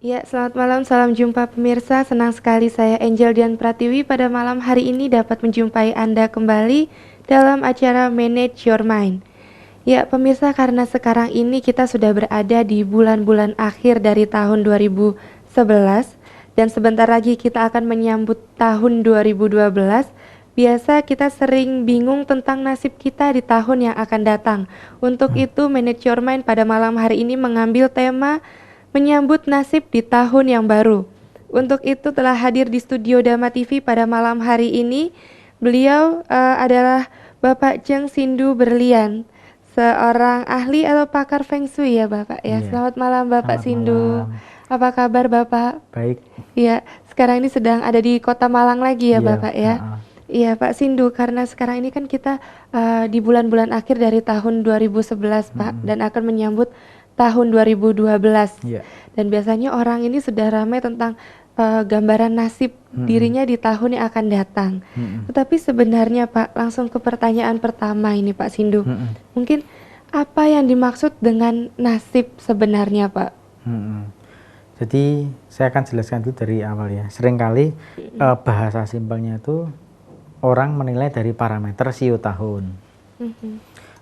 Ya, selamat malam, salam jumpa pemirsa. Senang sekali saya Angel Dian Pratiwi pada malam hari ini dapat menjumpai Anda kembali dalam acara Manage Your Mind. Ya, pemirsa, karena sekarang ini kita sudah berada di bulan-bulan akhir dari tahun 2011 dan sebentar lagi kita akan menyambut tahun 2012. Biasa kita sering bingung tentang nasib kita di tahun yang akan datang. Untuk itu, Manage Your Mind pada malam hari ini mengambil tema menyambut nasib di tahun yang baru. Untuk itu telah hadir di studio Dama TV pada malam hari ini. Beliau adalah Bapak Jeng Sindu Berlian, seorang ahli atau pakar Feng Shui ya Bapak ya. Iya, Selamat malam Bapak selamat Sindu. malam. Apa kabar Bapak? Baik, Iya, sekarang ini sedang ada di Kota Malang lagi ya iya, Bapak ya. Iya Pak Sindu, karena sekarang ini kan kita di bulan-bulan akhir dari tahun 2011 Pak, dan akan menyambut tahun 2012. iya, Dan biasanya orang ini sudah ramai tentang gambaran nasib dirinya di tahun yang akan datang. Tetapi sebenarnya Pak, langsung ke pertanyaan pertama ini Pak Sindu. Mungkin apa yang dimaksud dengan nasib sebenarnya Pak? Jadi saya akan jelaskan dulu dari awal ya. Seringkali bahasa simpelnya itu orang menilai dari parameter sio tahun.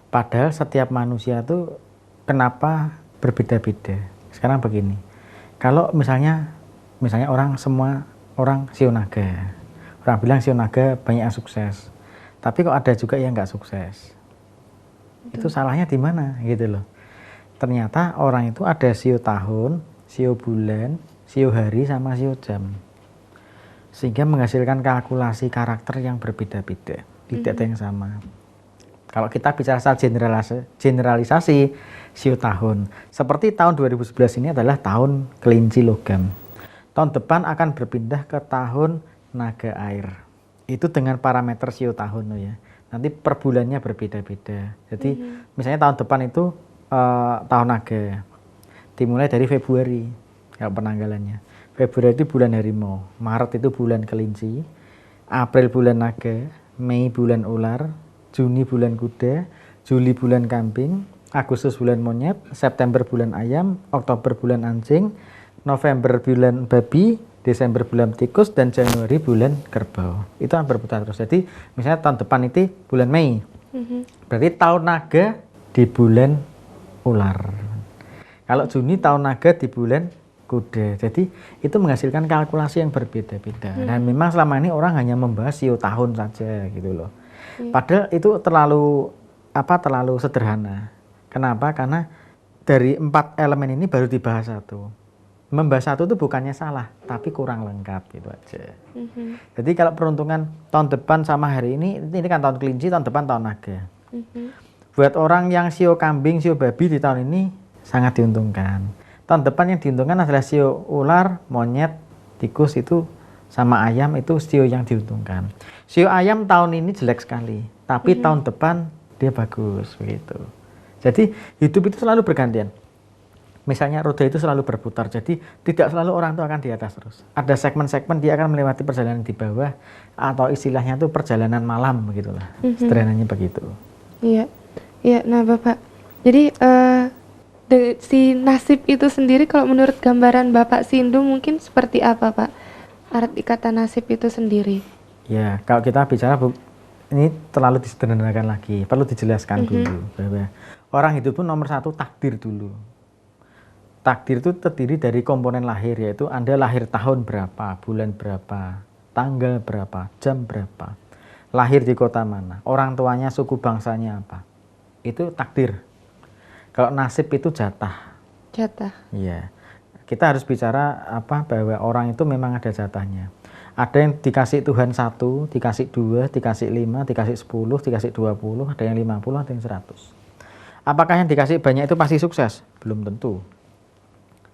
Padahal setiap manusia itu kenapa berbeda-beda. Sekarang begini, kalau misalnya semua orang sio naga, orang bilang sio naga banyak yang sukses, tapi kok ada juga yang nggak sukses. Itu salahnya di mana gitu loh. Ternyata orang itu ada sio tahun, sio bulan, sio hari sama sio jam. Sehingga menghasilkan kalkulasi karakter yang berbeda-beda, tidak ada yang sama. Kalau kita bicara soal generalisasi sio tahun, seperti tahun 2011 ini adalah tahun kelinci logam. Tahun depan akan berpindah ke tahun naga air. Itu dengan parameter sio tahun loh ya. Nanti per bulannya berbeda-beda. Jadi misalnya tahun depan itu tahun naga. Dimulai dari Februari kalau penanggalannya. Februari itu bulan harimau, Maret itu bulan kelinci, April bulan naga, Mei bulan ular, Juni bulan kuda, Juli bulan kambing, Agustus bulan monyet, September bulan ayam, Oktober bulan anjing, November bulan babi, Desember bulan tikus, dan Januari bulan kerbau. Itu yang berputar terus. Jadi misalnya tahun depan itu bulan Mei, berarti tahun naga di bulan ular. Kalau Juni tahun naga di bulan kuda. Jadi itu menghasilkan kalkulasi yang berbeda-beda. Dan memang selama ini orang hanya membahas sio tahun saja gitu loh. Padahal itu terlalu sederhana. Kenapa? Karena dari 4 elemen ini baru dibahas satu. Membahas satu itu bukannya salah, tapi kurang lengkap gitu aja. Jadi kalau peruntungan tahun depan sama hari ini kan tahun kelinci, tahun depan tahun naga. Buat orang yang sio kambing, sio babi di tahun ini sangat diuntungkan. Tahun depan yang diuntungkan adalah sio ular, monyet, tikus itu sama ayam, itu sio yang diuntungkan. Sio ayam tahun ini jelek sekali, tapi tahun depan dia bagus begitu. Jadi hidup itu selalu bergantian. Misalnya roda itu selalu berputar, jadi tidak selalu orang itu akan di atas terus. Ada segmen-segmen dia akan melewati perjalanan di bawah, atau istilahnya itu perjalanan malam begitulah. Sederhananya begitu. Iya, iya. Nah Bapak, jadi si nasib itu sendiri kalau menurut gambaran Bapak Sindu mungkin seperti apa Pak? Arti kata nasib itu sendiri. Ya, kalau kita bicara ini terlalu disederhanakan lagi, perlu dijelaskan dulu bahwa orang hidup pun nomor satu takdir dulu. Takdir itu terdiri dari komponen lahir, yaitu Anda lahir tahun berapa, bulan berapa, tanggal berapa, jam berapa, lahir di kota mana, orang tuanya suku bangsanya apa, itu takdir. Kalau nasib itu jatah. Jatah. Iya. Kita harus bicara bahwa orang itu memang ada jatahnya. Ada yang dikasih Tuhan 1, dikasih 2, dikasih 5, dikasih 10, dikasih 20, ada yang 50, ada yang 100. Apakah yang dikasih banyak itu pasti sukses? Belum tentu.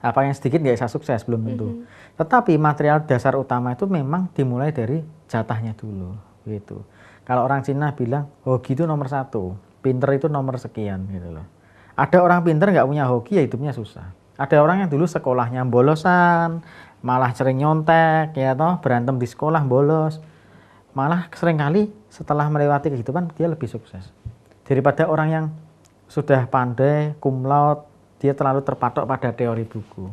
Apa yang sedikit nggak bisa sukses? Belum tentu. Tetapi material dasar utama itu memang dimulai dari jatahnya dulu. Gitu. Kalau orang Cina bilang, hoki itu nomor 1, pinter itu nomor sekian gitu loh. Ada orang pinter nggak punya hoki ya hidupnya susah. Ada orang yang dulu sekolahnya bolosan, malah sering nyontek, ya toh berantem di sekolah bolos, malah seringkali setelah melewati kehidupan dia lebih sukses daripada orang yang sudah pandai cum laude, dia terlalu terpatok pada teori buku.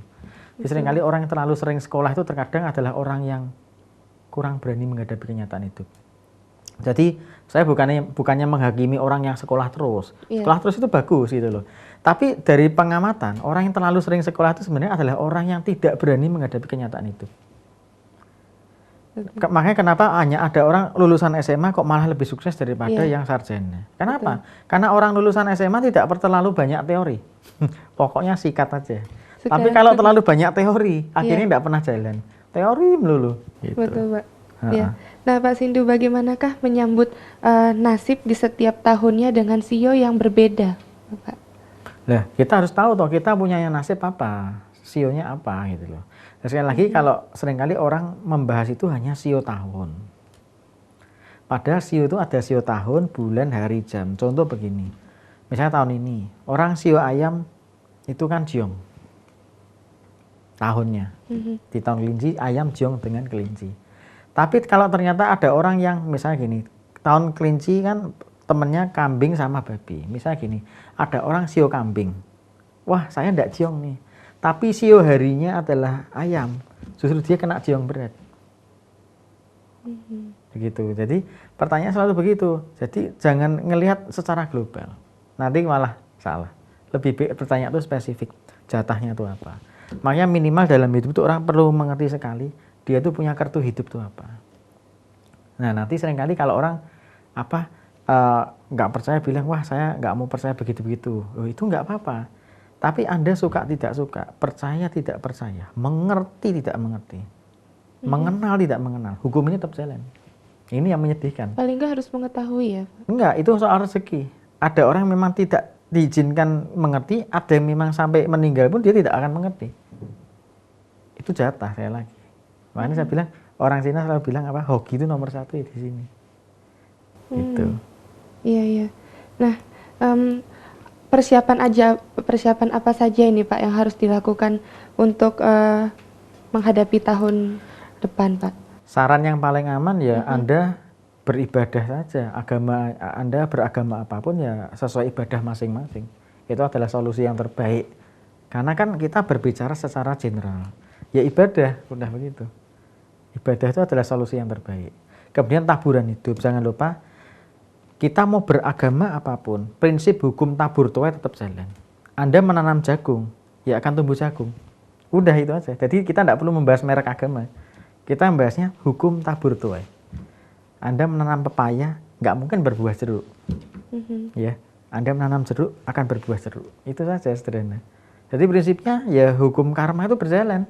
Jadi seringkali orang yang terlalu sering sekolah itu terkadang adalah orang yang kurang berani menghadapi kenyataan hidup. Jadi saya bukannya menghakimi orang yang sekolah terus. Iya. Sekolah terus itu bagus gitu loh. Tapi dari pengamatan, orang yang terlalu sering sekolah itu sebenarnya adalah orang yang tidak berani menghadapi kenyataan hidup. Makanya kenapa hanya ada orang lulusan SMA kok malah lebih sukses daripada yang sarjana. Kenapa? Karena orang lulusan SMA tidak terlalu banyak teori. Pokoknya sikat aja. Tapi kalau terlalu banyak teori, akhirnya tidak pernah jalan. Teori melulu. Gitu. Betul, Pak. Ya. Nah, Pak Sindu, bagaimanakah menyambut nasib di setiap tahunnya dengan CEO yang berbeda, Bapak? Nah, kita harus tahu toh kita punya nasib apa, CEO-nya apa gitu loh. Dan sekali lagi kalau seringkali orang membahas itu hanya CEO tahun. Padahal CEO itu ada CEO tahun, bulan, hari, jam. Contoh begini, misalnya tahun ini orang CEO ayam itu kan jiong tahunnya. Di tahun kelinci ayam jiong dengan kelinci. Tapi kalau ternyata ada orang yang misalnya gini, tahun kelinci kan temennya kambing sama babi. Misalnya gini, ada orang CEO kambing. Wah, saya enggak jiong nih. Tapi CEO harinya adalah ayam. Justru dia kena jiong berat. Begitu. Jadi pertanyaan selalu begitu. Jadi jangan ngelihat secara global. Nanti malah salah. Lebih baik bertanya itu spesifik. Jatahnya itu apa. Makanya minimal dalam hidup itu orang perlu mengerti sekali. Dia tuh punya kartu hidup itu apa. Nah nanti seringkali kalau orang nggak percaya bilang, wah saya nggak mau percaya begitu-begitu. Oh, itu nggak apa-apa. Tapi Anda suka tidak suka, percaya tidak percaya, mengerti tidak mengerti, mengenal tidak mengenal, hukum ini tetap jalan. Ini yang menyedihkan. Paling nggak harus mengetahui ya, Pak? Enggak, itu soal rezeki. Ada orang yang memang tidak diizinkan mengerti, ada yang memang sampai meninggal pun dia tidak akan mengerti. Itu jatah saya lagi. Makanya saya bilang, orang Cina selalu bilang apa, hoki itu nomor 1 di sini. Gitu. Iya, iya. Nah, persiapan apa saja ini Pak yang harus dilakukan untuk menghadapi tahun depan, Pak? Saran yang paling aman ya Anda beribadah saja. Anda beragama apapun ya sesuai ibadah masing-masing. Itu adalah solusi yang terbaik. Karena kan kita berbicara secara general. Ya ibadah, udah begitu. Ibadah itu adalah solusi yang terbaik. Kemudian taburan hidup, jangan lupa kita mau beragama apapun, prinsip hukum tabur tuai tetap jalan. Anda menanam jagung, ya akan tumbuh jagung. Udah itu aja. Jadi kita tidak perlu membahas merek agama. Kita membahasnya hukum tabur tuai. Anda menanam pepaya, nggak mungkin berbuah jeruk. Ya, Anda menanam jeruk akan berbuah jeruk. Itu saja sederhana. Jadi prinsipnya ya hukum karma itu berjalan.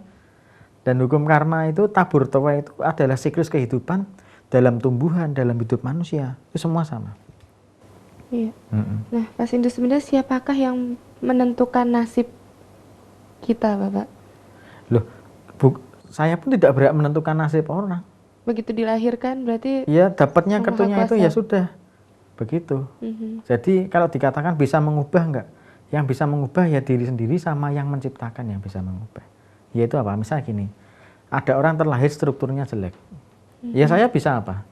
Dan hukum karma itu tabur tuai itu adalah siklus kehidupan dalam tumbuhan, dalam hidup manusia. Itu semua sama. Iya. Nah, Pak Sindu, sebenarnya siapakah yang menentukan nasib kita, Bapak? Loh, saya pun tidak berhak menentukan nasib orang. Begitu dilahirkan berarti ya dapatnya kartunya itu ya sudah begitu. Jadi kalau dikatakan bisa mengubah enggak, yang bisa mengubah ya diri sendiri sama yang menciptakan yang bisa mengubah. Yaitu apa? Misalnya gini, ada orang terlahir strukturnya jelek, ya saya bisa apa?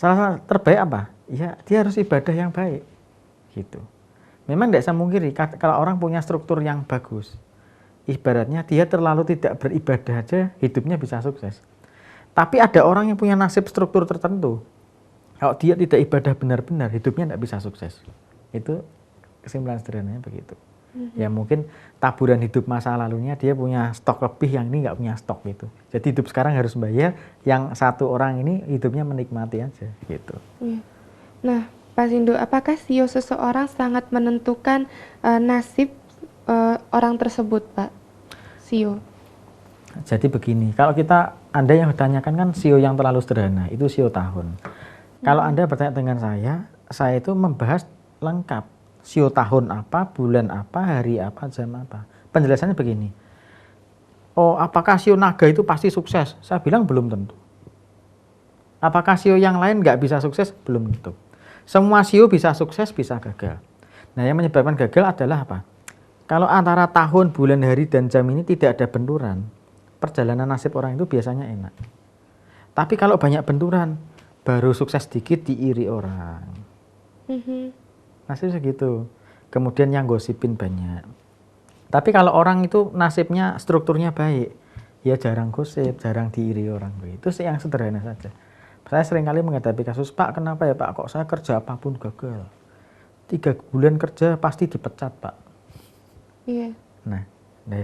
Salah terbaik apa? Ya dia harus ibadah yang baik gitu. Memang tidak saya mungkiri kalau orang punya struktur yang bagus, ibaratnya dia terlalu tidak beribadah aja hidupnya bisa sukses. Tapi ada orang yang punya nasib struktur tertentu, kalau dia tidak ibadah benar-benar, hidupnya tidak bisa sukses. Itu kesimpulan sederhananya begitu. Ya mungkin taburan hidup masa lalunya dia punya stok lebih, yang ini nggak punya stok gitu. Jadi hidup sekarang harus bayar, yang satu orang ini hidupnya menikmati aja gitu. Nah, Pak Sindu, apakah CEO seseorang sangat menentukan nasib orang tersebut, Pak? CEO. Jadi begini, kalau Anda yang bertanyakan kan CEO yang terlalu sederhana, itu CEO tahun. Kalau Anda bertanya dengan saya itu membahas lengkap. CEO tahun apa, bulan apa, hari apa, jam apa. Penjelasannya begini. Oh, apakah CEO naga itu pasti sukses? Saya bilang belum tentu. Apakah CEO yang lain nggak bisa sukses? Belum tentu. Semua CEO bisa sukses, bisa gagal. Nah, yang menyebabkan gagal adalah apa? Kalau antara tahun, bulan, hari, dan jam ini tidak ada benturan, perjalanan nasib orang itu biasanya enak. Tapi kalau banyak benturan, baru sukses dikit diiri orang. Nasib segitu. Kemudian yang gosipin banyak. Tapi kalau orang itu nasibnya, strukturnya baik, ya jarang gosip, jarang diiri orang. Itu sih yang sederhana saja. Saya seringkali menghadapi kasus, Pak, kenapa ya Pak, kok saya kerja apapun gagal. 3 bulan kerja pasti dipecat, Pak. Iya. Nah,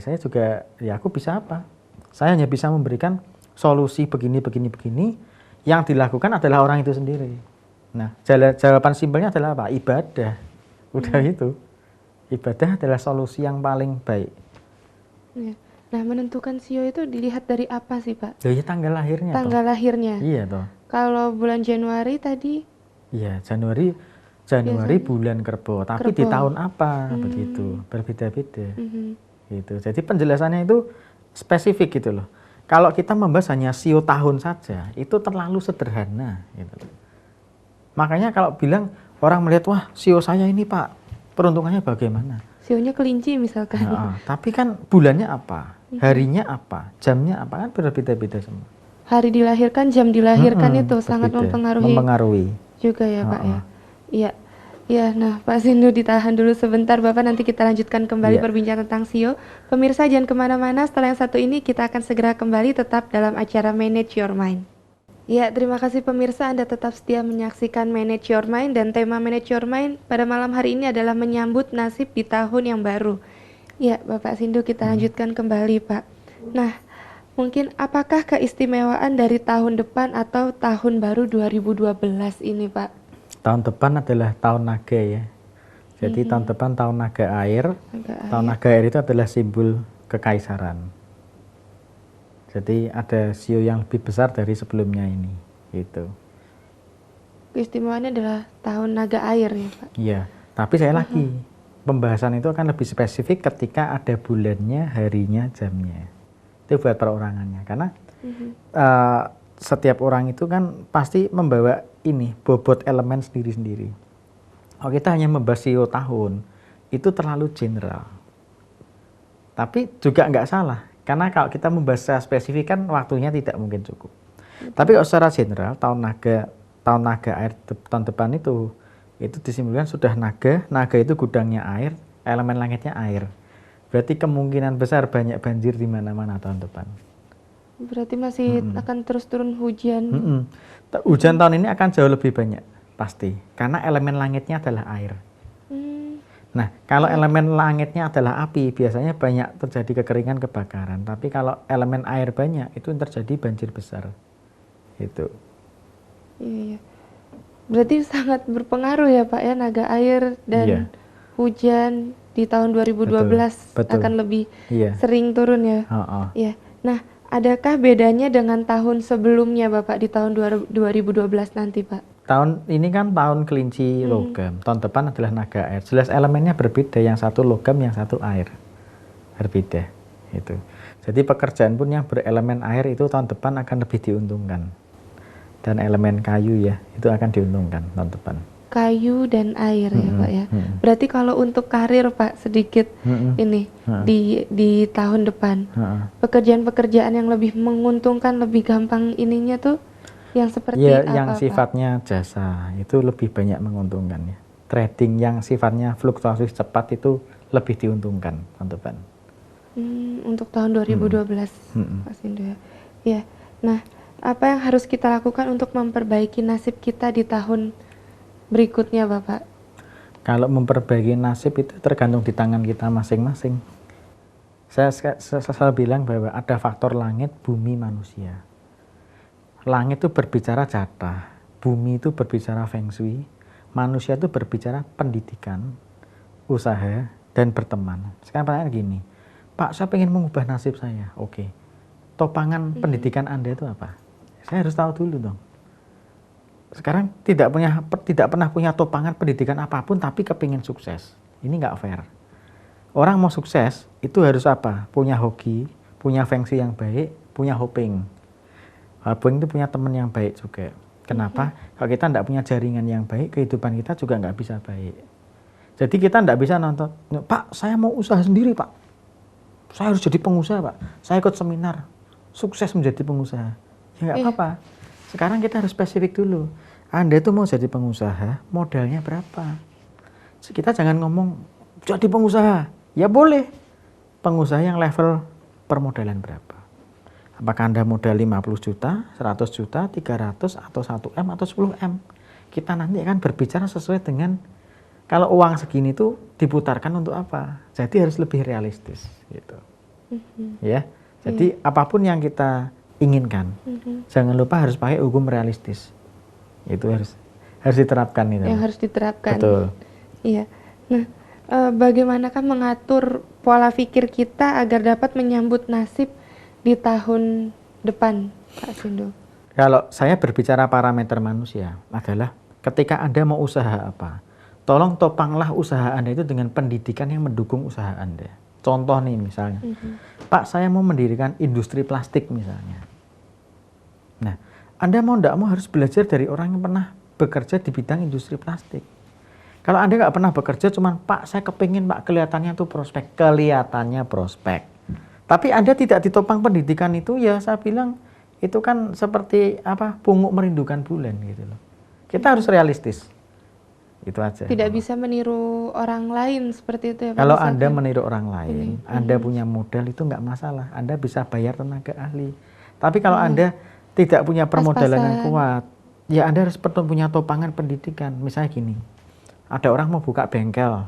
saya juga, ya aku bisa apa? Saya hanya bisa memberikan solusi begini. Yang dilakukan adalah orang itu sendiri. Nah, jawaban simpelnya adalah apa? Ibadah. Udah itu. Ibadah adalah solusi yang paling baik. Iya. Nah, menentukan sio itu dilihat dari apa sih, Pak? Ya tanggal lahirnya. Tanggal lahirnya. Iya toh. Kalau bulan Januari tadi? Iya, Januari bulan Kerbau. Tapi di tahun apa? Begitu. Berbeda-beda. Gitu. Jadi penjelasannya itu spesifik gitu loh. Kalau kita membahas hanya sio tahun saja, itu terlalu sederhana. Gitu. Makanya kalau bilang orang melihat, wah sio saya ini Pak, peruntungannya bagaimana? Sionya kelinci misalkan. Nah, tapi kan bulannya apa? Harinya apa? Jamnya apa? Kan berbeda-beda semua. Hari dilahirkan, jam dilahirkan itu sangat mempengaruhi juga ya Pak ya. Iya. Ya, nah Pak Sindu ditahan dulu sebentar Bapak, nanti kita lanjutkan kembali perbincangan tentang sio. Pemirsa jangan kemana-mana, setelah yang satu ini kita akan segera kembali tetap dalam acara Manage Your Mind. Ya, terima kasih pemirsa, Anda tetap setia menyaksikan Manage Your Mind, dan tema Manage Your Mind pada malam hari ini adalah menyambut nasib di tahun yang baru. Ya, Bapak Sindu, kita lanjutkan kembali Pak. Nah, mungkin apakah keistimewaan dari tahun depan atau tahun baru 2012 ini Pak? Tahun depan adalah tahun naga ya. Jadi tahun depan tahun naga air. Tahun naga air itu adalah simbol kekaisaran. Jadi ada sio yang lebih besar dari sebelumnya ini, gitu. Keistimewaannya adalah tahun naga air ya Pak? Iya, tapi saya lagi, pembahasan itu akan lebih spesifik ketika ada bulannya, harinya, jamnya. Itu buat perorangannya, karena setiap orang itu kan pasti membawa ini, bobot elemen sendiri-sendiri. Kalau kita hanya membahas sio tahun, itu terlalu general. Tapi juga nggak salah. Karena kalau kita membahas spesifik kan waktunya tidak mungkin cukup. Tapi kalau secara general tahun naga air tahun depan itu disimbolkan sudah naga itu gudangnya air, elemen langitnya air. Berarti kemungkinan besar banyak banjir di mana-mana tahun depan. Berarti masih akan terus turun hujan. Hujan tahun ini akan jauh lebih banyak pasti, karena elemen langitnya adalah air. Nah, kalau elemen langitnya adalah api, biasanya banyak terjadi kekeringan, kebakaran. Tapi kalau elemen air banyak, itu terjadi banjir besar. Itu. Iya. Berarti sangat berpengaruh ya Pak ya, naga air dan hujan di tahun 2012 betul. Akan lebih sering turun ya. Iya. Nah, adakah bedanya dengan tahun sebelumnya Bapak di tahun 2012 nanti Pak? Tahun ini kan tahun kelinci logam, tahun depan adalah naga air. Jelas elemennya berbeda, yang satu logam, yang satu air. Berbeda, itu. Jadi pekerjaan pun yang berelemen air itu tahun depan akan lebih diuntungkan. Dan elemen kayu ya, itu akan diuntungkan tahun depan. Kayu dan air ya Pak ya. Berarti kalau untuk karir Pak sedikit ini di tahun depan, pekerjaan-pekerjaan yang lebih menguntungkan, lebih gampang ininya tuh, yang seperti ya, apa, yang sifatnya Pak? Jasa itu lebih banyak menguntungkan ya. Trading yang sifatnya fluktuatif cepat itu lebih diuntungkan tahun depan. Untuk tahun 2012 Pak Sindu ya. Ya. Nah, apa yang harus kita lakukan untuk memperbaiki nasib kita di tahun berikutnya Bapak? Kalau memperbaiki nasib itu tergantung di tangan kita masing-masing. Saya selalu bilang bahwa ada faktor langit, bumi, manusia. Langit itu berbicara jatah, bumi itu berbicara feng shui, manusia itu berbicara pendidikan, usaha, dan berteman. Sekarang pertanyaan gini, Pak, saya ingin mengubah nasib saya. Oke, topangan pendidikan Anda itu apa? Saya harus tahu dulu dong. Sekarang tidak pernah punya topangan pendidikan apapun, tapi kepingin sukses. Ini nggak fair. Orang mau sukses itu harus apa? Punya hoki, punya feng shui yang baik, punya hoping. Hoping itu punya teman yang baik juga. Kenapa? Kalau kita tidak punya jaringan yang baik, kehidupan kita juga nggak bisa baik. Jadi kita tidak bisa nonton, Pak, saya mau usaha sendiri, Pak. Saya harus jadi pengusaha, Pak. Saya ikut seminar, sukses menjadi pengusaha. Ya nggak apa-apa. Sekarang kita harus spesifik dulu. Anda itu mau jadi pengusaha, modalnya berapa? Kita jangan ngomong, jadi pengusaha. Ya boleh. pengusaha yang level permodalan berapa. Apakah Anda modal 50 juta, 100 juta, 300, atau 1M, atau 10M. Kita nanti akan berbicara sesuai dengan kalau uang segini tuh diputarkan untuk apa. Jadi harus lebih realistis gitu. Ya. Jadi apapun yang kita inginkan, jangan lupa harus pakai hukum realistis. Itu harus diterapkan itu. Yang harus diterapkan. Betul. Iya. Nah, bagaimanakah mengatur pola pikir kita agar dapat menyambut nasib di tahun depan, Pak Sindu? Kalau saya berbicara parameter manusia adalah ketika Anda mau usaha apa, tolong topanglah usaha Anda itu dengan pendidikan yang mendukung usaha Anda. Contoh nih misalnya, Pak, saya mau mendirikan industri plastik misalnya. Nah, Anda mau tidak mau harus belajar dari orang yang pernah bekerja di bidang industri plastik. Kalau Anda nggak pernah bekerja, cuman Pak, saya kepingin Pak, kelihatannya prospek. Tapi Anda tidak ditopang pendidikan itu, ya saya bilang itu kan seperti apa, pungut merindukan bulan gitu loh. Kita harus realistis. Itu aja. Tidak bisa meniru orang lain seperti itu ya Pak? Kalau Anda meniru orang lain, Anda punya modal itu nggak masalah. Anda bisa bayar tenaga ahli. Tapi kalau Anda tidak punya permodalan yang kuat, ya Anda harus punya topangan pendidikan. Misalnya gini, ada orang mau buka bengkel,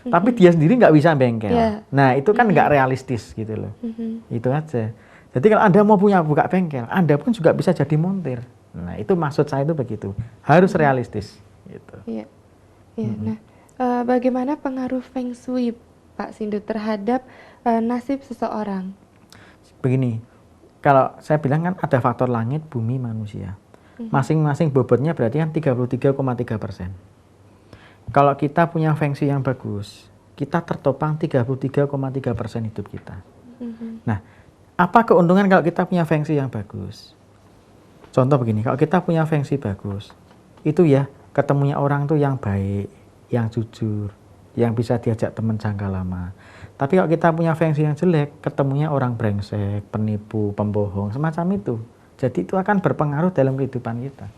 tapi dia sendiri nggak bisa bengkel. Nah itu kan nggak realistis gitu loh. Itu aja. Jadi kalau Anda mau buka bengkel, Anda pun juga bisa jadi montir. Nah itu maksud saya itu begitu. Harus realistis. Gitu. Iya. Nah, bagaimana pengaruh Feng Shui, Pak Sindu, terhadap nasib seseorang? Begini, kalau saya bilang kan ada faktor langit, bumi, manusia. Masing-masing bobotnya berarti kan 33,3%. Kalau kita punya Feng Shui yang bagus, kita tertopang 33,3% hidup kita. Nah, apa keuntungan kalau kita punya Feng Shui yang bagus? Contoh begini, kalau kita punya Feng Shui bagus, itu ya ketemunya orang tuh yang baik, yang jujur, yang bisa diajak teman jangka lama. Tapi kalau kita punya Feng Shui yang jelek, ketemunya orang brengsek, penipu, pembohong, semacam itu. Jadi itu akan berpengaruh dalam kehidupan kita.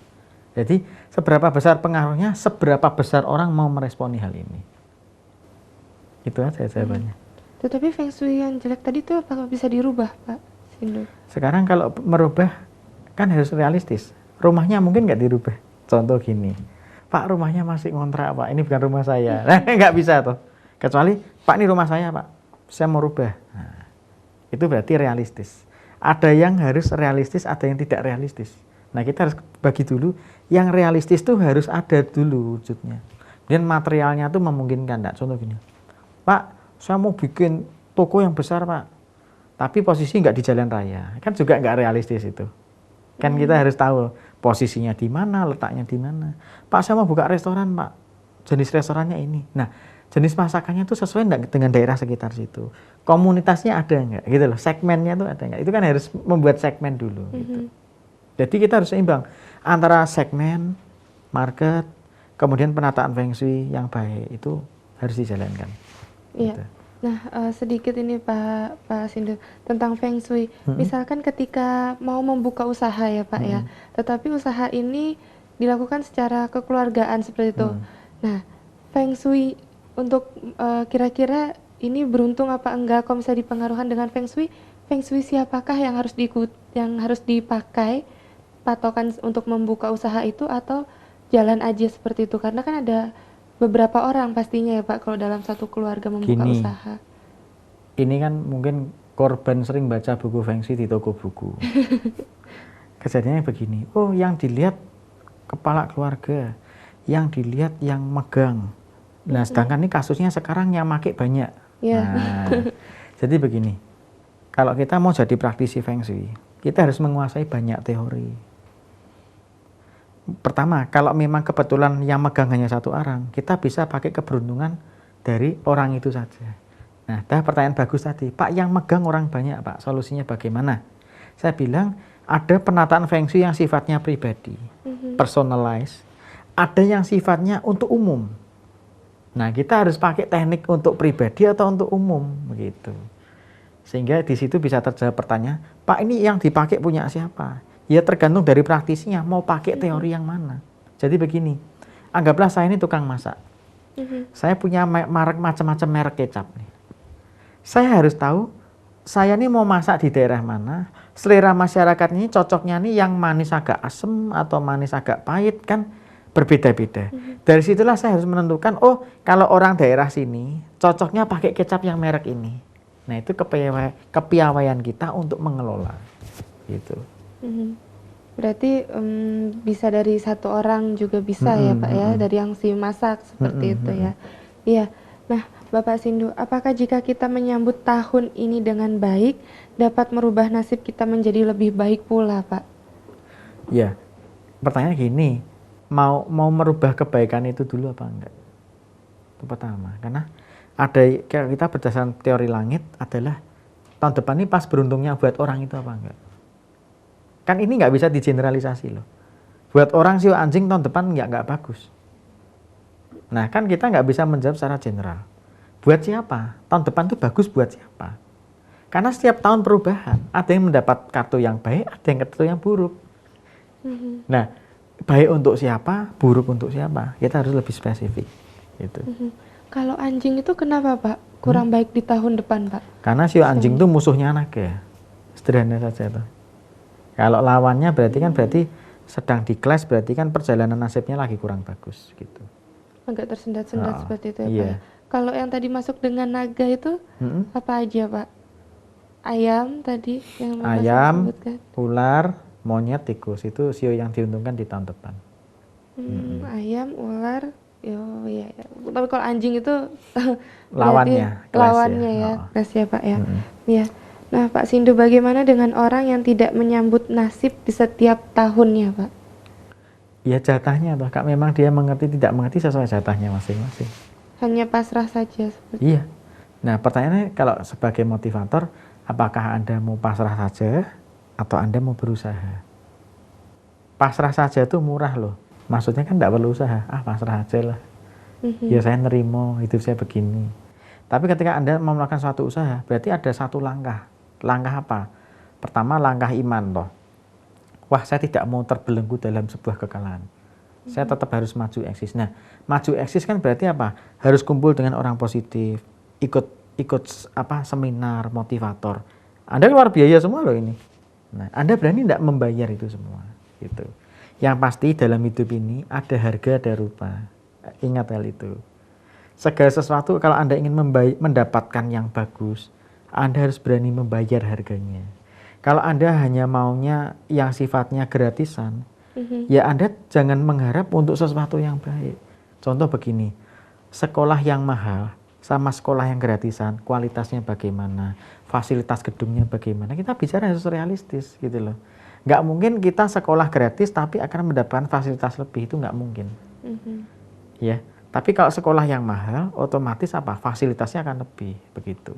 Jadi seberapa besar pengaruhnya, seberapa besar orang mau meresponi hal ini. Itu aja jawabannya. Tetapi Feng Shui yang jelek tadi tuh apakah bisa dirubah, Pak Sindu? Sekarang kalau merubah kan harus realistis. Rumahnya mungkin nggak dirubah. Contoh gini, Pak, rumahnya masih ngontrak Pak, ini bukan rumah saya. Nah, nggak bisa tuh. Kecuali Pak, ini rumah saya Pak, saya mau rubah. Nah, itu berarti realistis. Ada yang harus realistis, ada yang tidak realistis. Nah kita harus bagi dulu, yang realistis tuh harus ada dulu wujudnya. Dan materialnya tuh memungkinkan. Enggak? Contoh gini, Pak, saya mau bikin toko yang besar Pak, tapi posisi nggak di jalan raya. Kan juga nggak realistis itu. Kan kita harus tahu posisinya di mana, letaknya di mana. Pak, saya mau buka restoran Pak, jenis restorannya ini. Nah, jenis masakannya tuh sesuai enggak dengan daerah sekitar situ. Komunitasnya ada enggak? Gitu loh. Segmennya tuh ada enggak? Itu kan harus membuat segmen dulu. Gitu. Jadi kita harus seimbang antara segmen, market, kemudian penataan Feng Shui yang baik itu harus dijalankan. Iya. Gitu. Nah, sedikit ini Pak Sindu tentang Feng Shui. Misalkan ketika mau membuka usaha ya Pak ya, tetapi usaha ini dilakukan secara kekeluargaan seperti itu. Nah, Feng Shui untuk kira-kira ini beruntung apa enggak kalau misalnya dipengaruhi dengan Feng Shui siapakah yang harus dipakai patokan untuk membuka usaha itu atau jalan aja seperti itu? Karena kan ada beberapa orang pastinya ya Pak kalau dalam satu keluarga membuka usaha. Ini kan mungkin korban sering baca buku Feng Shui di toko buku. Kejadiannya begini, oh yang dilihat kepala keluarga, yang dilihat yang megang. Nah sedangkan ini kasusnya sekarang yang make banyak. Nah, jadi begini, kalau kita mau jadi praktisi Feng Shui, kita harus menguasai banyak teori. Pertama, kalau memang kebetulan yang megang hanya satu orang, kita bisa pakai keberuntungan dari orang itu saja. Nah, pertanyaan bagus tadi, Pak, yang megang orang banyak, Pak, solusinya bagaimana? Saya bilang, ada penataan Feng Shui yang sifatnya pribadi, personalized, ada yang sifatnya untuk umum. Nah, kita harus pakai teknik untuk pribadi atau untuk umum, begitu. Sehingga di situ bisa terjawab pertanyaan, Pak, ini yang dipakai punya siapa? Ya tergantung dari praktisinya, mau pakai teori yang mana. Jadi begini, anggaplah saya ini tukang masak. Saya punya macam-macam merek kecap nih. Saya harus tahu saya nih mau masak di daerah mana, selera masyarakat ini cocoknya nih yang manis agak asem atau manis agak pahit kan berbeda-beda. Dari situlah saya harus menentukan, oh kalau orang daerah sini cocoknya pakai kecap yang merek ini. Nah itu kepiawaian kita untuk mengelola gitu. Berarti bisa dari satu orang juga bisa ya Pak ya, dari yang si masak seperti itu ya. Iya. Nah Bapak Sindu, apakah jika kita menyambut tahun ini dengan baik dapat merubah nasib kita menjadi lebih baik pula Pak? Ya, pertanyaan gini, mau merubah kebaikan itu dulu apa enggak? Itu pertama, karena ada kita berdasarkan teori langit adalah tahun depan ini pas beruntungnya buat orang itu apa enggak? Kan ini nggak bisa digeneralisasi loh. Buat orang sio anjing tahun depan nggak bagus. Nah kan kita nggak bisa menjawab secara general. Buat siapa? Tahun depan itu bagus buat siapa? Karena setiap tahun perubahan, ada yang mendapat kartu yang baik, ada yang kartu yang buruk. Nah, baik untuk siapa, buruk untuk siapa? Kita harus lebih spesifik. Gitu. Kalau anjing itu kenapa Pak? Kurang baik di tahun depan Pak? Karena sio anjing itu musuhnya naga. Sederhana saja tuh. Kalau lawannya berarti sedang di clash, berarti kan perjalanan nasibnya lagi kurang bagus gitu. Agak tersendat-sendat seperti itu ya iya. Pak ya? Kalau yang tadi masuk dengan naga itu apa aja Pak? Ayam tadi yang Bapak sebutkan. Ular, monyet, tikus itu sio yang diuntungkan di tahun depan. Ayam, ular, ya. Tapi kalau anjing itu lawannya ya, clash ya Pak ya. Ya. Nah Pak Sindu, bagaimana dengan orang yang tidak menyambut nasib di setiap tahunnya Pak? Ya jatahnya toh, Kak, memang dia tidak mengerti sesuai jatahnya masing-masing. Hanya pasrah saja seperti. Iya. Nah pertanyaannya kalau sebagai motivator, apakah Anda mau pasrah saja atau Anda mau berusaha? Pasrah saja itu murah loh. Maksudnya kan tidak perlu usaha. Pasrah aja lah. Ya saya nerimo, hidup saya begini. Tapi ketika Anda mau melakukan suatu usaha, berarti ada satu langkah. Langkah apa? Pertama langkah iman toh. Wah saya tidak mau terbelenggu dalam sebuah kekalahan. Saya tetap harus maju eksis. Nah, maju eksis kan berarti apa? Harus kumpul dengan orang positif, ikut seminar motivator. Anda keluar biaya semua loh ini. Nah, Anda berani tidak membayar itu semua, gitu. Yang pasti dalam hidup ini ada harga, ada rupa. Ingat hal itu. Segala sesuatu kalau Anda ingin mendapatkan yang bagus, Anda harus berani membayar harganya. Kalau Anda hanya maunya yang sifatnya gratisan, ya Anda jangan mengharap untuk sesuatu yang baik. Contoh begini, sekolah yang mahal sama sekolah yang gratisan, kualitasnya bagaimana, fasilitas gedungnya bagaimana, kita bicara harus realistis gitu loh. Nggak mungkin kita sekolah gratis tapi akan mendapatkan fasilitas lebih, itu nggak mungkin. Ya, tapi kalau sekolah yang mahal, otomatis apa? Fasilitasnya akan lebih, begitu.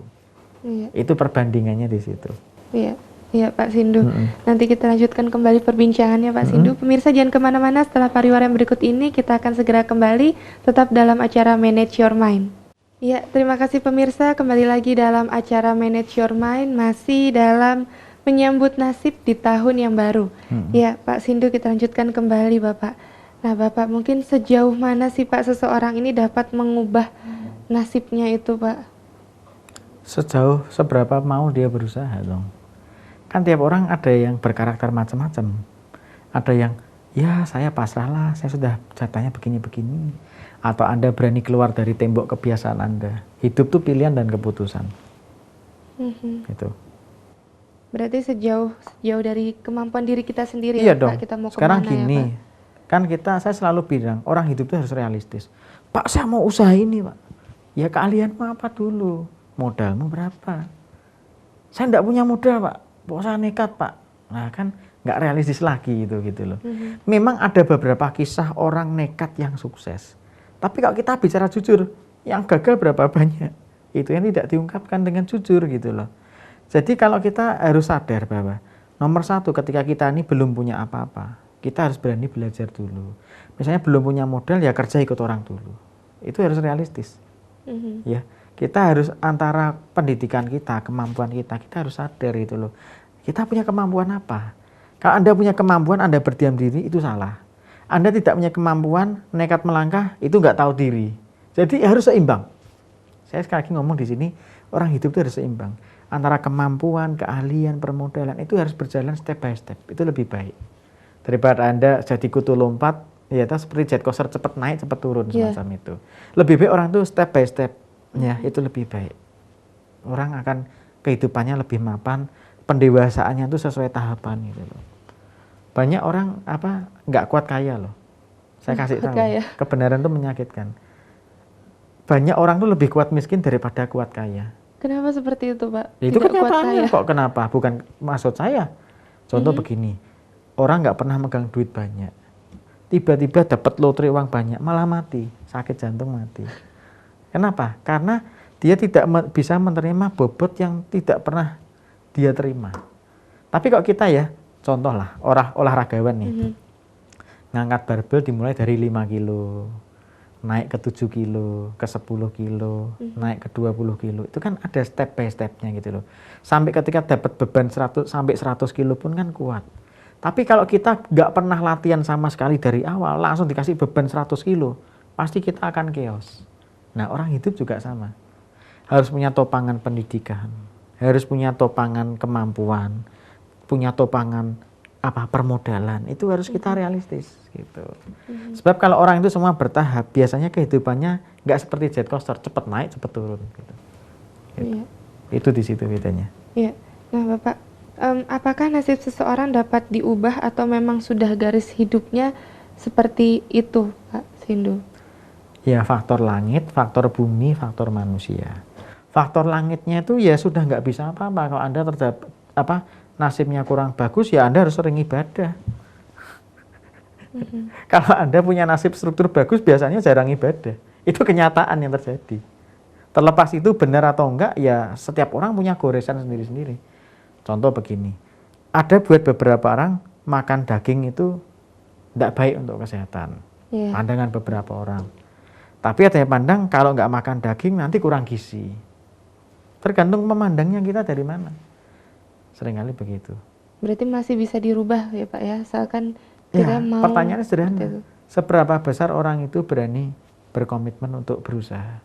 Iya. Itu perbandingannya di situ. Iya. Iya Pak Sindu, nanti kita lanjutkan kembali perbincangannya Pak Sindu. Pemirsa jangan kemana-mana, setelah pariwara yang berikut ini kita akan segera kembali tetap dalam acara Manage Your Mind. Ya, terima kasih pemirsa, kembali lagi dalam acara Manage Your Mind, masih dalam menyambut nasib di tahun yang baru. Ya Pak Sindu, kita lanjutkan kembali Bapak. Nah Bapak, mungkin sejauh mana sih Pak seseorang ini dapat mengubah nasibnya itu Pak? Sejauh seberapa mau dia berusaha dong. Kan tiap orang ada yang berkarakter macam-macam. Ada yang, ya saya pasrah lah, saya sudah jatahnya begini-begini. Atau Anda berani keluar dari tembok kebiasaan Anda. Hidup tuh pilihan dan keputusan. Gitu. Berarti sejauh dari kemampuan diri kita sendiri iya ya dong. Pak, kita mau sekarang kemana gini, ya Pak? Saya selalu bilang, orang hidup itu harus realistis. Pak saya mau usaha ini Pak. Ya kalian mau apa dulu? Modalmu berapa? Saya enggak punya modal Pak. Saya nekat Pak. Nah kan nggak realistis lagi gitu loh. Memang ada beberapa kisah orang nekat yang sukses. Tapi kalau kita bicara jujur, yang gagal berapa banyak? Itu yang tidak diungkapkan dengan jujur gitu loh. Jadi kalau kita harus sadar bahwa nomor satu ketika kita ini belum punya apa-apa, kita harus berani belajar dulu. Misalnya belum punya modal ya kerja ikut orang dulu. Itu harus realistis. Ya. Kita harus antara pendidikan kita, kemampuan kita harus sadar gitu loh. Kita punya kemampuan apa? Kalau Anda punya kemampuan, Anda berdiam diri, itu salah. Anda tidak punya kemampuan, nekat melangkah, itu nggak tahu diri. Jadi harus seimbang. Saya sekali lagi ngomong di sini, Orang hidup itu harus seimbang. Antara kemampuan, keahlian, permodalan itu harus berjalan step by step. Itu lebih baik. Daripada Anda jadi kutu lompat, ya itu seperti jet coaster, cepat naik, cepat turun semacam itu. Lebih baik orang itu step by step. Ya, itu lebih baik. Orang akan kehidupannya lebih mapan, pendewasaannya itu sesuai tahapan gitu loh. Banyak orang nggak kuat kaya loh. Saya kasih tahu, kebenaran itu menyakitkan. Banyak orang tuh lebih kuat miskin daripada kuat kaya. Kenapa seperti itu, Pak? Ya, itu kenyataannya kok. Kenapa? Bukan maksud saya. Contoh begini, orang nggak pernah megang duit banyak, tiba-tiba dapat lotre uang banyak, malah mati, sakit jantung mati. Kenapa? Karena dia tidak bisa menerima bobot yang tidak pernah dia terima. Tapi kok kita ya, contoh lah, olahragawan nih, ngangkat barbel dimulai dari 5 kilo, naik ke 7 kilo, ke 10 kilo, naik ke 20 kilo. Itu kan ada step by stepnya gitu loh. Sampai ketika dapat beban 100 sampai 100 kilo pun kan kuat. Tapi kalau kita nggak pernah latihan sama sekali dari awal, langsung dikasih beban 100 kilo, pasti kita akan chaos. Nah, orang hidup juga sama. Harus punya topangan pendidikan, harus punya topangan kemampuan, punya topangan permodalan. Itu harus kita realistis gitu. Sebab kalau orang itu semua bertahap, biasanya kehidupannya nggak seperti jet coaster, cepat naik, cepat turun gitu. Gitu. Itu di situ bedanya. Iya. Nah, Bapak, apakah nasib seseorang dapat diubah atau memang sudah garis hidupnya seperti itu, Pak Sindu? Ya, faktor langit, faktor bumi, faktor manusia. Faktor langitnya itu ya sudah nggak bisa apa-apa. Kalau Anda nasibnya kurang bagus, ya Anda harus sering ibadah. Kalau Anda punya nasib struktur bagus, biasanya jarang ibadah. Itu kenyataan yang terjadi. Terlepas itu benar atau enggak, ya setiap orang punya goresan sendiri-sendiri. Contoh begini, ada buat beberapa orang makan daging itu tidak baik untuk kesehatan. Pandangan beberapa orang. Tapi ada yang pandang kalau nggak makan daging nanti kurang gizi. Tergantung memandangnya kita dari mana. Seringkali begitu. Berarti masih bisa dirubah ya Pak ya, asalkan kita mau. Pertanyaannya sederhana. Seberapa besar orang itu berani berkomitmen untuk berusaha?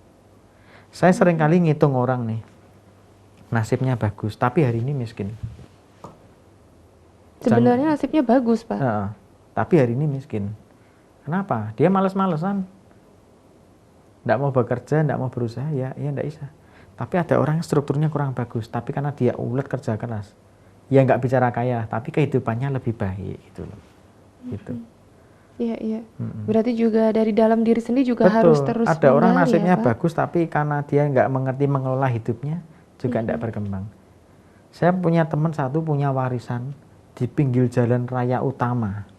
Saya seringkali ngitung orang nih, nasibnya bagus, tapi hari ini miskin. Sebenarnya nasibnya bagus Pak. Tapi hari ini miskin. Kenapa? Dia males-malesan. Nggak mau bekerja, nggak mau berusaha, ya nggak bisa. Tapi ada orang yang strukturnya kurang bagus, tapi karena dia ulet kerja keras, ya nggak bicara kaya, tapi kehidupannya lebih baik gitu loh. Gitu. Iya. Berarti juga dari dalam diri sendiri juga harus terus. Ada orang nasibnya bagus, tapi karena dia nggak mengerti mengelola hidupnya, juga nggak berkembang. Saya punya teman satu punya warisan di pinggir jalan raya utama.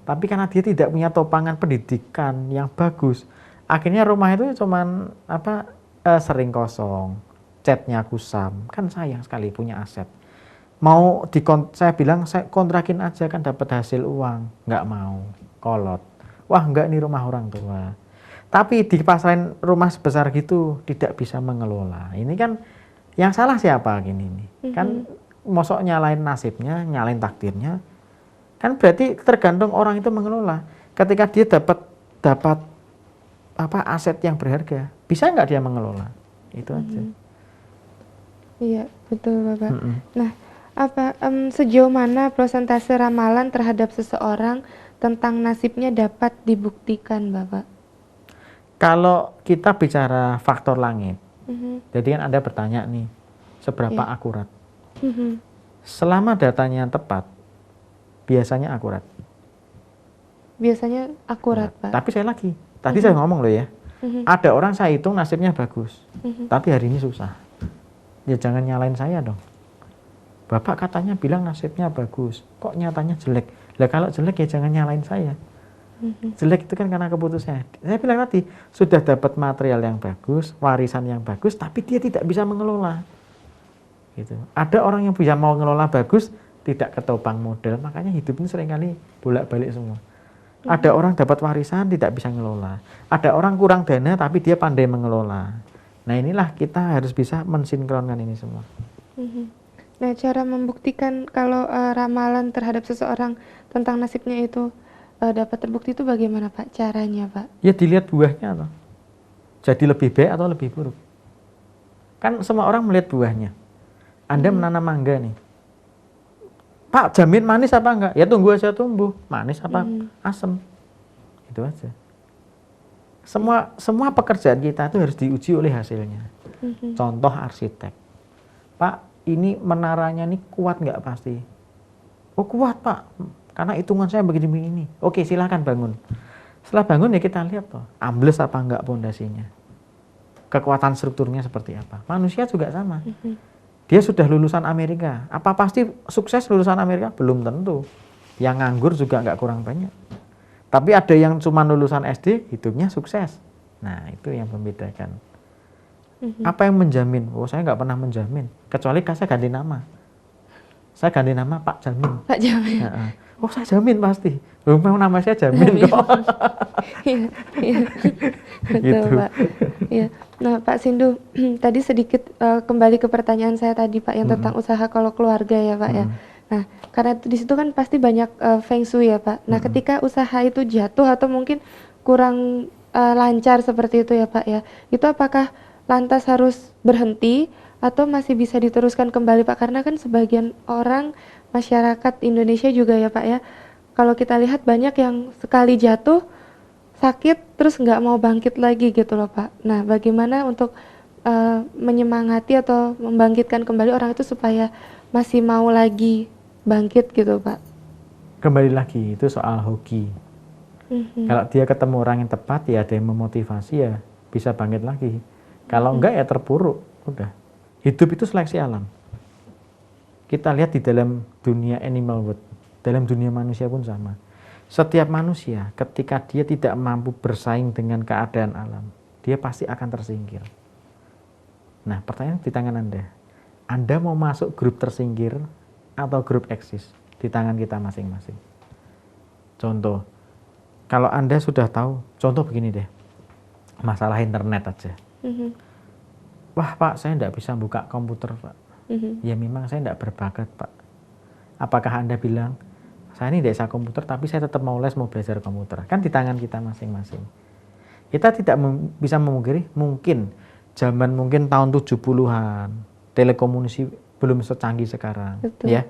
Tapi karena dia tidak punya topangan pendidikan yang bagus, akhirnya rumah itu cuman sering kosong, catnya kusam, kan sayang sekali punya aset. Saya bilang saya kontrakin aja kan dapat hasil uang, nggak mau, kolot. Wah nggak, ini rumah orang tua. Tapi dipasarin rumah sebesar gitu tidak bisa mengelola. Ini kan yang salah siapa gini nih? Kan mosok nyalain nasibnya, nyalain takdirnya. Kan berarti tergantung orang itu mengelola. Ketika dia dapat aset yang berharga, bisa nggak dia mengelola? Itu aja. Iya, betul Bapak. Nah, sejauh mana prosentase ramalan terhadap seseorang tentang nasibnya dapat dibuktikan, Bapak? Kalau kita bicara faktor langit, jadi kan Anda bertanya nih, seberapa akurat? Selama datanya tepat, biasanya akurat. Biasanya akurat, Pak. Tapi tadi saya ngomong loh ya, ada orang saya hitung nasibnya bagus, tapi hari ini susah. Ya jangan nyalain saya dong. Bapak katanya bilang nasibnya bagus, kok nyatanya jelek. Lah kalau jelek ya jangan nyalain saya. Jelek itu kan karena keputusannya. Saya bilang tadi, sudah dapat material yang bagus, warisan yang bagus, tapi dia tidak bisa mengelola. Gitu. Ada orang yang bisa mau mengelola bagus, tidak ketopang modal, makanya hidup ini seringkali bolak-balik semua. Ada orang dapat warisan, tidak bisa mengelola. Ada orang kurang dana, tapi dia pandai mengelola. Nah inilah kita harus bisa mensinkronkan ini semua. Nah, cara membuktikan kalau ramalan terhadap seseorang tentang nasibnya itu dapat terbukti itu bagaimana Pak? Caranya Pak? Ya dilihat buahnya atau jadi lebih baik atau lebih buruk. Kan semua orang melihat buahnya. Anda menanam mangga nih. Pak, jamin manis apa enggak? Ya tunggu aja tumbuh. Manis apa asem. Itu aja. Semua pekerjaan kita itu harus diuji oleh hasilnya. Contoh arsitek. Pak, ini menaranya nih kuat nggak pasti? Oh kuat Pak, karena hitungan saya begini-begini. Oke silahkan bangun. Setelah bangun ya kita lihat toh, ambles apa enggak pondasinya. Kekuatan strukturnya seperti apa. Manusia juga sama. Dia sudah lulusan Amerika. Apa pasti sukses lulusan Amerika? Belum tentu. Yang nganggur juga nggak kurang banyak. Tapi ada yang cuma lulusan SD, hidupnya sukses. Nah, itu yang membedakan. Apa yang menjamin? Oh, saya nggak pernah menjamin. Kecuali saya ganti nama. Saya ganti nama Pak Jamin. Pak Jamin. Oh, saya jamin pasti. Memang nama saya Jamin kok. Iya, iya. Betul, Gitu. Pak. Iya. Nah, Pak Sindu, tadi sedikit kembali ke pertanyaan saya tadi, Pak, yang tentang usaha kalau keluarga ya, Pak ya. Nah, karena di situ kan pasti banyak feng shui ya, Pak. Nah, ketika usaha itu jatuh atau mungkin kurang lancar seperti itu ya, Pak ya. Itu apakah lantas harus berhenti atau masih bisa diteruskan kembali, Pak? Karena kan sebagian orang masyarakat Indonesia juga ya, Pak ya. Kalau kita lihat banyak yang sekali jatuh sakit terus nggak mau bangkit lagi gitu loh, Pak. Nah, bagaimana untuk menyemangati atau membangkitkan kembali orang itu supaya masih mau lagi bangkit gitu, Pak? Kembali lagi, itu soal hoki. Kalau dia ketemu orang yang tepat, ya ada yang memotivasi, ya bisa bangkit lagi. Kalau enggak, ya terpuruk. Udah. Hidup itu seleksi alam. Kita lihat di dalam dunia animal world, dalam dunia manusia pun sama. Setiap manusia ketika dia tidak mampu bersaing dengan keadaan alam, dia pasti akan tersingkir. Nah, pertanyaan di tangan Anda. Anda mau masuk grup tersingkir atau grup eksis? Di tangan kita masing-masing. Contoh, kalau Anda sudah tahu, contoh begini deh, masalah internet aja. Wah Pak, saya tidak bisa buka komputer Pak. Ya memang saya tidak berbakat Pak. Apakah Anda bilang, saya ini tidak bisa komputer tapi saya tetap mau les, mau belajar komputer? Kan di tangan kita masing-masing. Kita tidak bisa memungkiri, mungkin zaman mungkin tahun 70-an, telekomunikasi belum secanggih sekarang. Betul. Ya,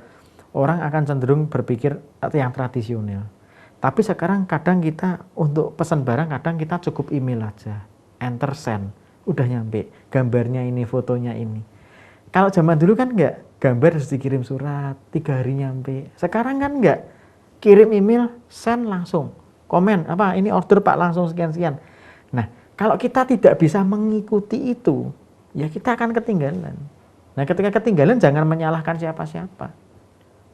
orang akan cenderung berpikir yang tradisional. Tapi sekarang kadang kita untuk pesan barang, kadang kita cukup email aja, enter send, udah nyampe, gambarnya ini, fotonya ini. Kalau zaman dulu kan enggak, gambar harus dikirim surat, 3 hari nyampe. Sekarang kan enggak, kirim email, send langsung, komen, apa ini order Pak langsung sekian-sekian. Nah, kalau kita tidak bisa mengikuti itu, ya kita akan ketinggalan. Nah, ketika ketinggalan jangan menyalahkan siapa-siapa.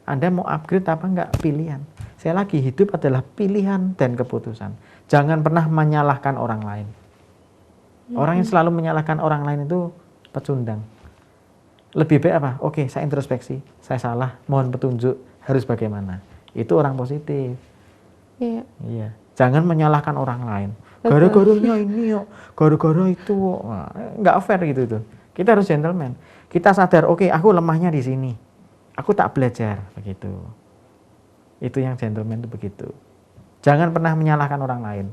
Anda mau upgrade apa enggak, pilihan. Saya lagi, hidup adalah pilihan dan keputusan. Jangan pernah menyalahkan orang lain. Orang yang selalu menyalahkan orang lain itu pecundang. Lebih baik apa? Oke, saya introspeksi, saya salah, mohon petunjuk, harus bagaimana. Itu orang positif. Iya. Iya. Jangan menyalahkan orang lain. Gara-garanya ini yuk, gara-gara itu. Nah, nggak fair gitu tuh. Kita harus gentleman. Kita sadar, oke, aku lemahnya di sini. Aku tak belajar begitu. Itu yang gentleman itu begitu. Jangan pernah menyalahkan orang lain.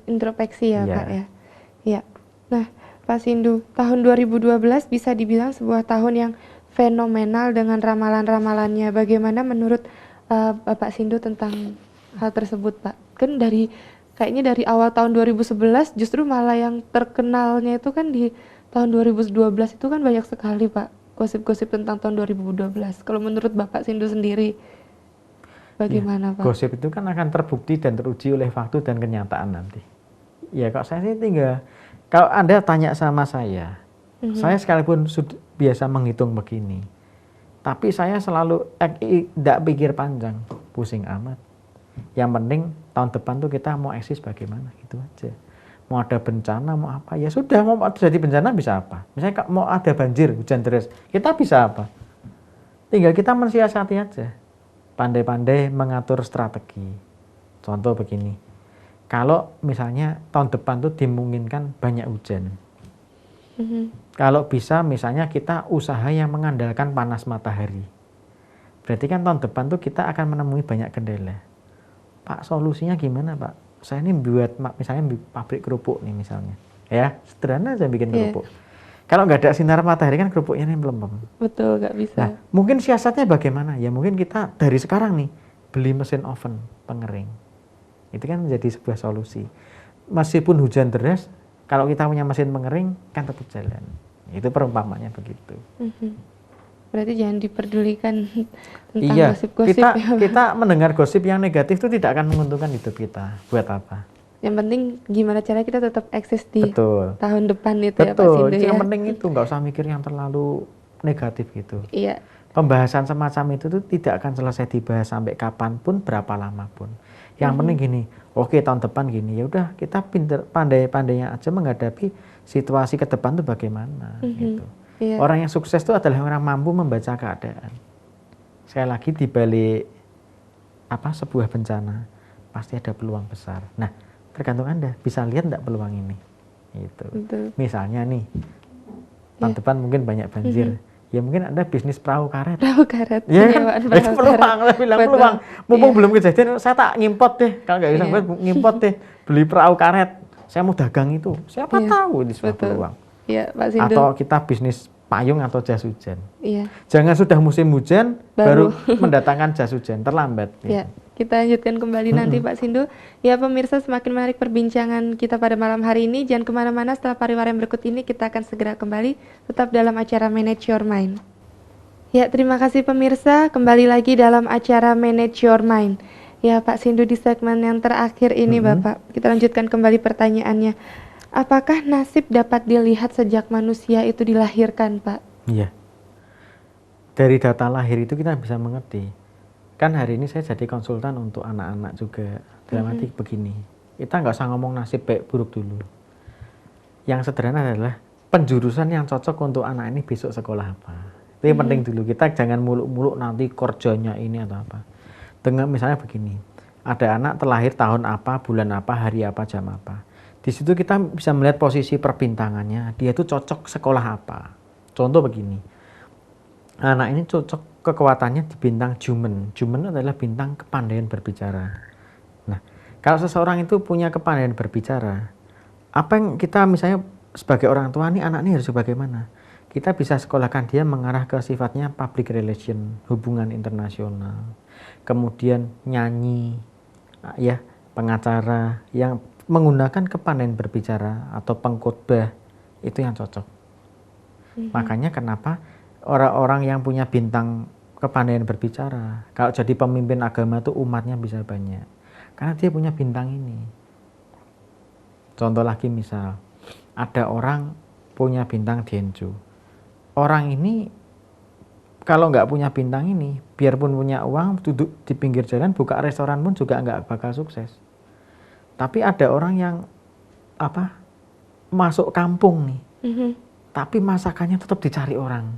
Introspeksi ya, Iya. Pak ya. Iya. Nah, Pak Sindu, tahun 2012 bisa dibilang sebuah tahun yang fenomenal dengan ramalan-ramalannya. Bagaimana menurut Bapak Sindu tentang hal tersebut, Pak? Kan kayaknya dari awal tahun 2011 justru malah yang terkenalnya itu kan di tahun 2012 itu kan banyak sekali, Pak, gosip-gosip tentang tahun 2012. Kalau menurut Bapak Sindu sendiri, bagaimana, Pak? Gosip itu kan akan terbukti dan teruji oleh fakta dan kenyataan nanti. Ya, kalau saya sih tinggal, kalau Anda tanya sama saya sekalipun biasa menghitung begini, tapi saya selalu tidak pikir panjang, pusing amat. Yang penting tahun depan tuh kita mau eksis bagaimana, gitu aja. Mau ada bencana, mau apa, ya sudah, mau terjadi bencana bisa apa. Misalnya mau ada banjir, hujan deras, kita bisa apa. Tinggal kita mensiasati aja. Pandai-pandai mengatur strategi. Contoh begini, kalau misalnya tahun depan tuh dimungkinkan banyak hujan. Kalau bisa misalnya kita usaha yang mengandalkan panas matahari. Berarti kan tahun depan tuh kita akan menemui banyak kendala. Pak, solusinya gimana Pak? Saya ini buat misalnya pabrik kerupuk nih misalnya. Ya, sederhana aja bikin kerupuk. Kalau nggak ada sinar matahari kan kerupuknya ini melempem. Betul, nggak bisa. Nah, mungkin siasatnya bagaimana? Ya mungkin kita dari sekarang nih beli mesin oven pengering. Itu kan menjadi sebuah solusi. Meskipun hujan deras, kalau kita punya mesin pengering kan tetap jalan. Itu perumpamannya begitu. Berarti jangan diperdulikan tentang Iya, gosip-gosip kita ya, Pak. kita mendengar gosip yang negatif itu tidak akan menguntungkan hidup kita. Buat apa? Yang penting gimana cara kita tetap eksis di Betul. tahun depan itu ya Pak Betul. Sindu ya. Yang penting itu nggak usah mikir yang terlalu negatif gitu. Iya. Pembahasan semacam itu tuh tidak akan selesai dibahas sampai kapanpun, berapa lama pun. Yang penting gini, oke tahun depan gini, ya udah kita pandai-pandainya aja menghadapi situasi ke depan tuh bagaimana gitu. Iya. Orang yang sukses itu adalah orang mampu membaca keadaan. Sekali lagi di balik sebuah bencana pasti ada peluang besar. Nah, tergantung Anda bisa lihat enggak peluang ini. Gitu. Betul. Misalnya nih, tahun depan mungkin banyak banjir. Ya mungkin Anda bisnis perahu karet. Perahu karet. Ya kan? penyewaan Itu perahu peluang, karet. saya bilang Betul. peluang. Mumpung Iya. belum kejadian, saya tak ngimpot deh. Kalau nggak bisa ngimpot deh, beli perahu karet. Saya mau dagang itu. Siapa Iya. tahu ini sebuah Betul. peluang. Iya, Pak Sindu. Atau kita bisnis payung atau jas hujan. Iya. Jangan sudah musim hujan Baru. baru mendatangkan jas hujan, terlambat. Ya, kita lanjutkan kembali nanti Pak Sindu. Ya pemirsa, semakin menarik perbincangan kita pada malam hari ini. Jangan kemana-mana, setelah pariwara yang berikut ini kita akan segera kembali. Tetap dalam acara Manage Your Mind. Ya, terima kasih pemirsa. Kembali lagi dalam acara Manage Your Mind. Ya Pak Sindu, di segmen yang terakhir ini Bapak, kita lanjutkan kembali pertanyaannya. Apakah nasib dapat dilihat sejak manusia itu dilahirkan, Pak? Iya. Dari data lahir itu kita bisa mengerti. Kan hari ini saya jadi konsultan untuk anak-anak juga. Dalam arti begini, kita nggak usah ngomong nasib baik buruk dulu. Yang sederhana adalah penjurusan yang cocok untuk anak ini besok sekolah apa. Itu yang penting dulu. Kita jangan muluk-muluk nanti kerjanya ini atau apa. Dengan misalnya begini, ada anak terlahir tahun apa, bulan apa, hari apa, jam apa. Di situ kita bisa melihat posisi perbintangannya, dia itu cocok sekolah apa. Contoh begini, anak ini cocok kekuatannya di bintang Jumen. Jumen adalah bintang kepandaian berbicara. Nah, kalau seseorang itu punya kepandaian berbicara, apa yang kita misalnya sebagai orang tua nih, anak ini harus bagaimana? Kita bisa sekolahkan dia mengarah ke sifatnya public relation, hubungan internasional, kemudian nyanyi, ya pengacara yang menggunakan kepandaian berbicara atau pengkhotbah, itu yang cocok. Makanya kenapa orang-orang yang punya bintang kepandaian berbicara, kalau jadi pemimpin agama itu umatnya bisa banyak, karena dia punya bintang ini. Contoh lagi misal, ada orang punya bintang Denjo. Orang ini kalau nggak punya bintang ini, biarpun punya uang, duduk di pinggir jalan, buka restoran pun juga nggak bakal sukses. Tapi ada orang yang masuk kampung nih, tapi masakannya tetap dicari orang,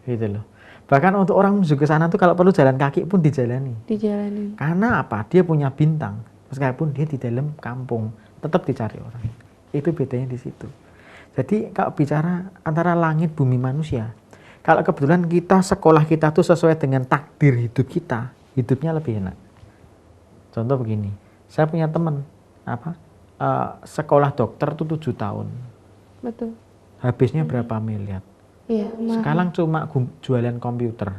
gitu loh. Bahkan untuk orang menuju ke sana tuh kalau perlu jalan kaki pun dijalani. Karena apa? Dia punya bintang, meskipun dia di dalam kampung, tetap dicari orang. Itu bedanya di situ. Jadi kalau bicara antara langit bumi manusia, kalau kebetulan kita sekolah kita tuh sesuai dengan takdir hidup kita, hidupnya lebih enak. Contoh begini, saya punya teman sekolah dokter tuh 7 tahun. Betul. Habisnya berapa miliar. Iya, Sekarang cuma jualan komputer.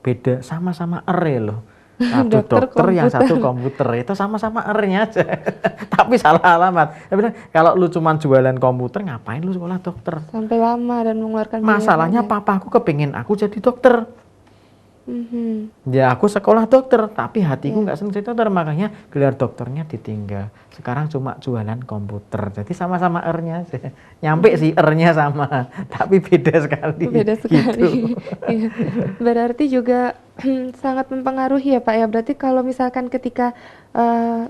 Beda, sama-sama loh. Satu dokter yang satu komputer, itu sama-sama R-nya aja. Tapi salah alamat. Tapi kalau lu cuma jualan komputer, ngapain lu sekolah dokter? Sampai lama dan mengeluarkan biaya Masalahnya banyak. papaku kepingin aku jadi dokter. Ya aku sekolah dokter, tapi hatiku nggak senang jadi dokter, makanya gelar dokternya ditinggal. Sekarang cuma jualan komputer, jadi sama-sama R-nya, nyampe sih R-nya sama, tapi beda sekali. Beda sekali. Gitu. Iya. Berarti juga sangat mempengaruhi ya Pak ya. Berarti kalau misalkan ketika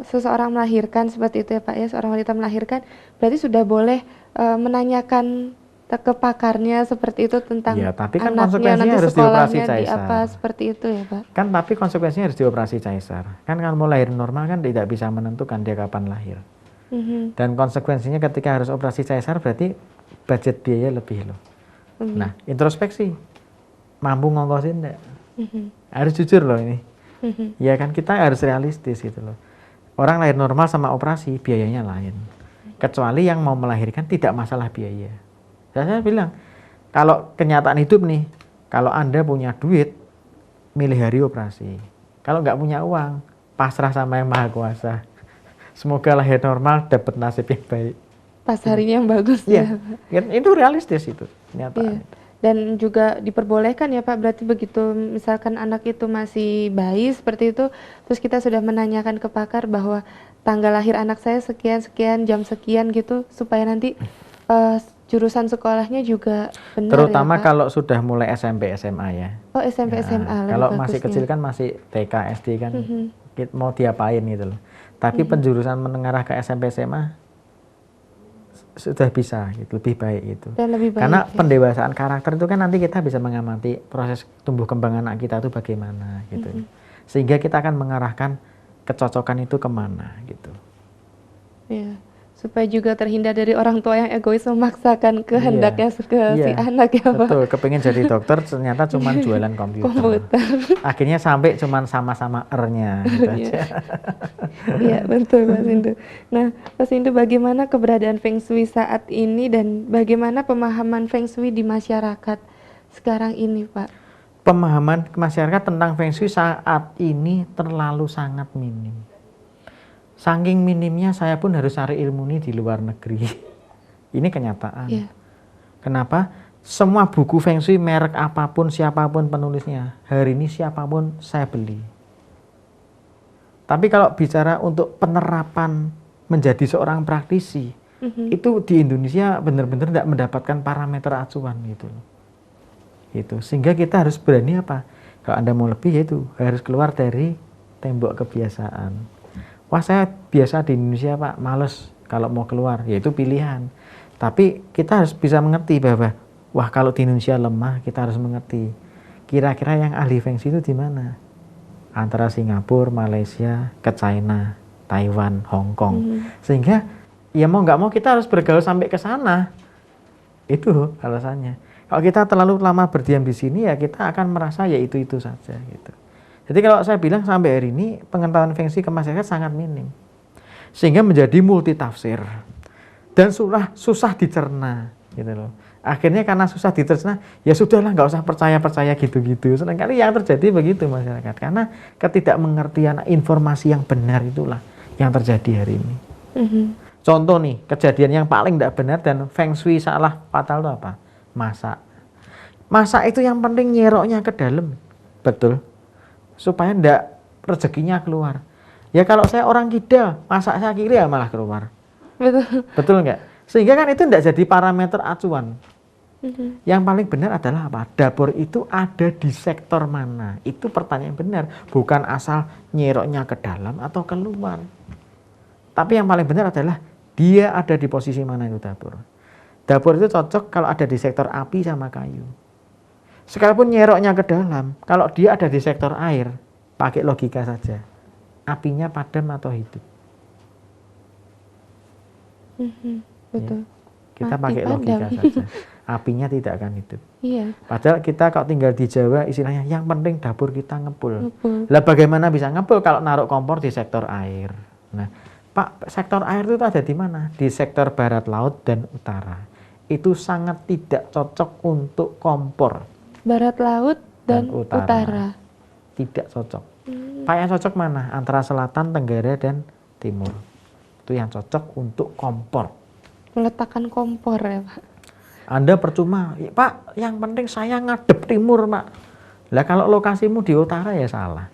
seseorang melahirkan seperti itu ya Pak ya, seorang wanita melahirkan, berarti sudah boleh menanyakan ke pakarnya seperti itu tentang Ya, tapi kan anaknya konsekuensinya nanti harus dioperasi sekolahnya di caesar. apa seperti itu ya Pak. Kan tapi konsekuensinya harus dioperasi caesar. Kan kalau mau lahir normal kan tidak bisa menentukan dia kapan lahir. Dan konsekuensinya ketika harus operasi caesar berarti budget biaya lebih loh. Nah, introspeksi. Mampu ngongkosin enggak? Harus jujur loh ini. Ya kan kita harus realistis gitu loh. Orang lahir normal sama operasi biayanya lain. Kecuali yang mau melahirkan tidak masalah biaya. Saya bilang, kalau kenyataan hidup nih, kalau Anda punya duit, milih hari operasi. Kalau nggak punya uang, pasrah sama yang maha kuasa. Semoga lahir normal, dapat nasib yang baik. Pas harinya yang bagus Iya, ya. itu realistis itu, kenyataan. Iya. Dan juga diperbolehkan ya Pak, berarti begitu misalkan anak itu masih bayi seperti itu, terus kita sudah menanyakan ke pakar bahwa tanggal lahir anak saya sekian-sekian, jam sekian gitu, supaya nanti jurusan sekolahnya juga benar Terutama ya Pak? kalau sudah mulai SMP, SMA ya. Oh SMP, Nah, SMA lebih kalau masih bagusnya. kecil kan masih TK, SD kan, Mhm. mau diapain gitu loh. Tapi penjurusan mengarah ke SMP, SMA sudah bisa gitu, lebih baik gitu. Dan lebih baik Karena ya. pendewasaan karakter itu kan nanti kita bisa mengamati proses tumbuh kembang anak kita itu bagaimana gitu. Sehingga kita akan mengarahkan kecocokan itu kemana gitu. Iya. Supaya juga terhindar dari orang tua yang egois memaksakan kehendaknya ke si anak ya Pak. Betul, kepengen jadi dokter ternyata cuma jualan komputer. Komputer. Akhirnya sampai cuma sama-sama R-nya gitu aja. Iya betul Mas Indu. Nah Mas Indu, bagaimana keberadaan Feng Shui saat ini dan bagaimana pemahaman Feng Shui di masyarakat sekarang ini Pak? Pemahaman masyarakat tentang Feng Shui saat ini terlalu sangat minim. Saking minimnya saya pun harus cari ilmu ini di luar negeri. Ini kenyataan. Iya. Kenapa? Semua buku Feng Shui merek apapun, siapapun penulisnya, hari ini siapapun saya beli. Tapi kalau bicara untuk penerapan menjadi seorang praktisi, itu di Indonesia benar-benar tidak mendapatkan parameter acuan gitu loh. Gitu. Sehingga kita harus berani apa? Kalau Anda mau lebih yaitu harus keluar dari tembok kebiasaan. Wah saya biasa di Indonesia Pak, males kalau mau keluar, yaitu pilihan. Tapi kita harus bisa mengerti bahwa, wah kalau di Indonesia lemah, kita harus mengerti. Kira-kira yang ahli Feng Shui itu di mana? Antara Singapura, Malaysia, ke China, Taiwan, Hong Kong. Sehingga ya mau nggak mau kita harus bergaul sampai ke sana. Itu alasannya. Kalau kita terlalu lama berdiam di sini ya kita akan merasa ya itu saja gitu. Jadi kalau saya bilang sampai hari ini pengetahuan Feng Shui ke masyarakat sangat minim. Sehingga menjadi multi tafsir. Dan susah dicerna gitu loh. Akhirnya karena susah dicerna, ya sudahlah nggak usah percaya gitu-gitu. Seringkali yang terjadi begitu masyarakat. Karena ketidakmengertian informasi yang benar itulah yang terjadi hari ini. Contoh nih, kejadian yang paling tidak benar dan Feng Shui salah fatal itu apa? Masak. Masak itu yang penting nyeroknya ke dalam. Betul. Supaya ndak rezekinya keluar. Ya kalau saya orang kidal, masak saya kiri ya malah keluar. Betul. Betul nggak? Sehingga kan itu ndak jadi parameter acuan. Yang paling benar adalah apa? Dapur itu ada di sektor mana? Itu pertanyaan benar. Bukan asal nyeroknya ke dalam atau keluar. Tapi yang paling benar adalah dia ada di posisi mana itu dapur. Dapur itu cocok kalau ada di sektor api sama kayu. Sekalipun nyeroknya ke dalam, kalau dia ada di sektor air, pakai logika saja. Apinya padam atau hidup? Betul. Ya, kita Mati pakai padam. logika saja. Apinya tidak akan hidup. Iya. Padahal kita kalau tinggal di Jawa istilahnya yang penting dapur kita ngepul. Ngepul. Lah bagaimana bisa ngepul kalau naruh kompor di sektor air? Nah, Pak, sektor air itu ada di mana? Di sektor barat laut dan utara. Itu sangat tidak cocok untuk kompor. Barat laut dan utara. Tidak cocok. Pak yang cocok mana? Antara selatan, tenggara, dan timur. Itu yang cocok untuk kompor. Meletakkan kompor ya Pak. Anda percuma, Pak, yang penting saya ngadep timur, Pak. Lah kalau lokasimu di utara ya salah.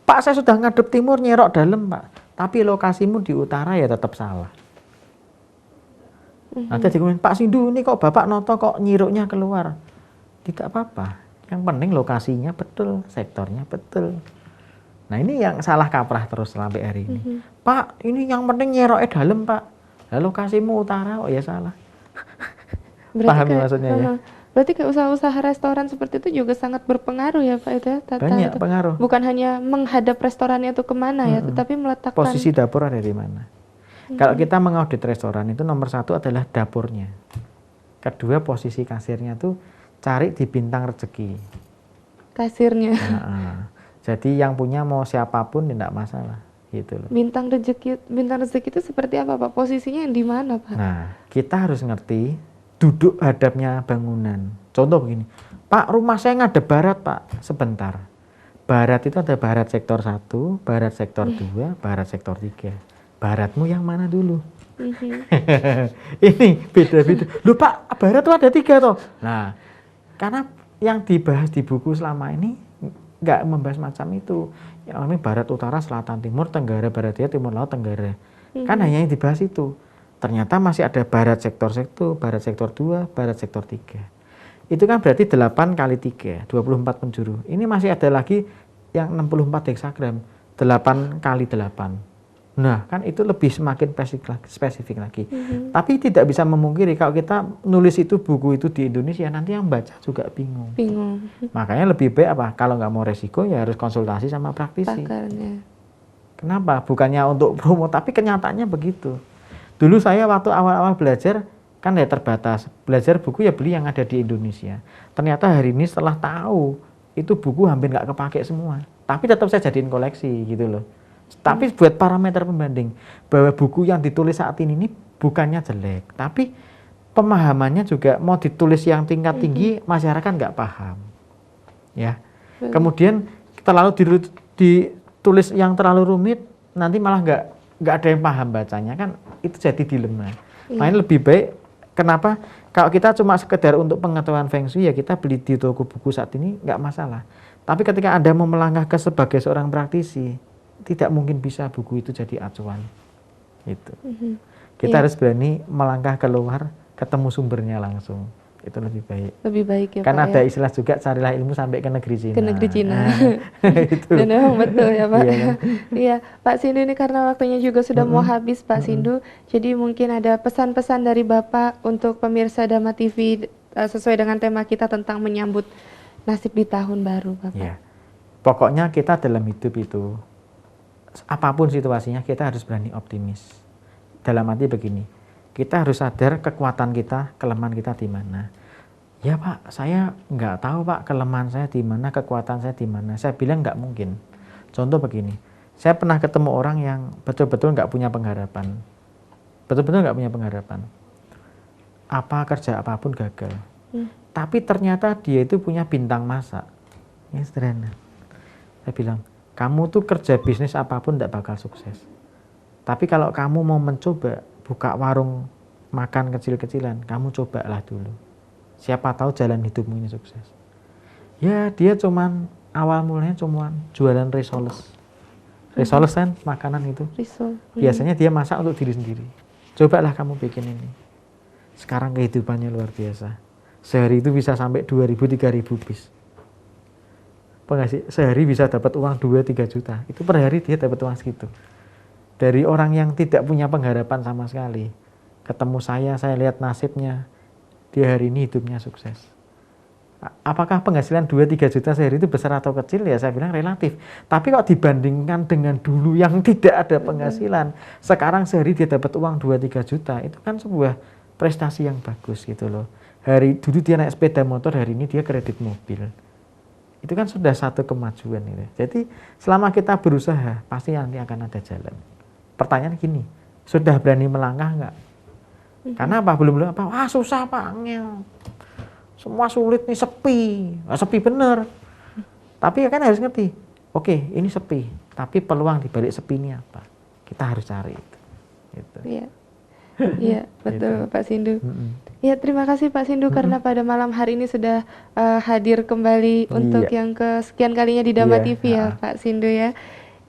Pak, saya sudah ngadep timur nyerok dalam, Pak. Tapi lokasimu di utara ya tetap salah. Nanti dikomen, Pak Sindu, ini kok Bapak noto kok nyiruknya keluar. Tidak apa-apa. Yang penting lokasinya betul, sektornya betul. Nah ini yang salah kaprah terus sampai hari ini. Pak, ini yang penting nyeroknya dalam, Pak. Lah lokasimu utara, oh ya salah. Paham ya maksudnya ya? Berarti kayak usaha-usaha restoran seperti itu juga sangat berpengaruh ya Pak itu ya? Banyak pengaruh. Bukan hanya menghadap restorannya itu kemana ya, tetapi meletakkan posisi dapur ada di mana. Kalau kita mengaudit restoran itu nomor satu adalah dapurnya. Kedua posisi kasirnya tuh cari di bintang rezeki. Kasirnya. Nah, jadi yang punya mau siapapun tidak masalah gitu loh. Bintang rezeki itu seperti apa Pak? Posisinya yang di mana Pak? Nah, kita harus ngerti duduk hadapnya bangunan. Contoh begini, Pak, rumah saya ngadep barat, Pak. Sebentar. Barat itu ada barat sektor 1, barat sektor 2, barat sektor 3. Baratmu yang mana dulu? Ini beda-beda. Loh Pak, barat tuh ada 3 toh. Nah, karena yang dibahas di buku selama ini nggak membahas macam itu. Yang ini barat, utara, selatan, timur, tenggara, barat daya, timur laut, tenggara. Kan hanya yang dibahas itu. Ternyata masih ada barat sektor 1, barat sektor 2, barat sektor 3. Itu kan berarti 8 kali 3, 24 penjuru. Ini masih ada lagi yang 64 heksagram, 8 kali 8. Nah, kan itu lebih semakin spesifik lagi. Tapi tidak bisa memungkiri kalau kita nulis itu buku itu di Indonesia, nanti yang baca juga bingung. Makanya lebih baik apa? Kalau nggak mau resiko ya harus konsultasi sama praktisi. Pakarnya. Kenapa? Bukannya untuk promo, tapi kenyataannya begitu. Dulu saya waktu awal-awal belajar, kan ya terbatas. Belajar buku ya beli yang ada di Indonesia. Ternyata hari ini setelah tahu, itu buku hampir nggak kepake semua. Tapi tetap saya jadiin koleksi gitu loh. Tapi buat parameter pembanding, bahwa buku yang ditulis saat ini bukannya jelek. Tapi pemahamannya juga mau ditulis yang tingkat tinggi, masyarakat nggak paham. Ya. Kemudian terlalu ditulis yang terlalu rumit, nanti malah nggak ada yang paham bacanya, kan itu jadi dilema. Makanya lebih baik, kenapa kalau kita cuma sekedar untuk pengetahuan Feng Shui ya kita beli di toko buku saat ini nggak masalah. Tapi ketika Anda mau melangkah ke sebagai seorang praktisi, tidak mungkin bisa buku itu jadi acuan. Gitu. Kita harus berani melangkah keluar, ketemu sumbernya langsung. Itu lebih baik. Lebih baik ya Karena Pak. Ada istilah juga, carilah ilmu sampai ke negeri Cina. Ke negeri Cina. Itu. Dan memang betul ya Pak. Iya, kan? Iya, Pak Sindu ini karena waktunya juga sudah mau habis Pak Sindu. Jadi mungkin ada pesan-pesan dari Bapak untuk pemirsa Dhamma TV sesuai dengan tema kita tentang menyambut nasib di tahun baru Bapak. Ya. Pokoknya kita dalam hidup itu, apapun situasinya kita harus berani optimis. Dalam arti begini, kita harus sadar kekuatan kita, kelemahan kita di mana. Ya Pak, saya nggak tahu Pak kelemahan saya di mana, kekuatan saya di mana. Saya bilang nggak mungkin. Contoh begini, saya pernah ketemu orang yang betul-betul nggak punya pengharapan. Betul-betul nggak punya pengharapan. Apa kerja apapun gagal. Tapi ternyata dia itu punya bintang masak. Ya sederhana. Saya bilang, kamu tuh kerja bisnis apapun tidak bakal sukses. Tapi kalau kamu mau mencoba buka warung makan kecil-kecilan, kamu cobalah dulu. Siapa tahu jalan hidupmu ini sukses. Ya dia cuman awal mulanya cuman jualan risoles. Risoles kan makanan itu. Biasanya dia masak untuk diri sendiri. Cobalah kamu bikin ini. Sekarang kehidupannya luar biasa. Sehari itu bisa sampai 2.000-3.000 bis. Sehari bisa dapat uang 2-3 juta. Itu per hari dia dapat uang segitu. Dari orang yang tidak punya pengharapan sama sekali. Ketemu saya lihat nasibnya. Dia hari ini hidupnya sukses. Apakah penghasilan 2-3 juta sehari itu besar atau kecil? Ya saya bilang relatif. Tapi kalau dibandingkan dengan dulu yang tidak ada penghasilan, sekarang sehari dia dapat uang 2-3 juta, itu kan sebuah prestasi yang bagus gitu loh. Dulu dia naik sepeda motor, hari ini dia kredit mobil. Itu kan sudah satu kemajuan gitu. Jadi selama kita berusaha, pasti nanti akan ada jalan. Pertanyaan gini, sudah berani melangkah nggak? Karena apa? Belum apa? Wah susah Pak, angel. Semua sulit nih, sepi. Nah, sepi bener. Tapi kan harus ngerti, oke ini sepi, tapi peluang di balik sepi ini apa? Kita harus cari itu. Gitu. Iya. Iya, betul Gitu. Pak Sindu. Ya, terima kasih Pak Sindu karena pada malam hari ini sudah hadir kembali untuk yang kesekian kalinya di Dhamma TV ya Pak Sindu ya.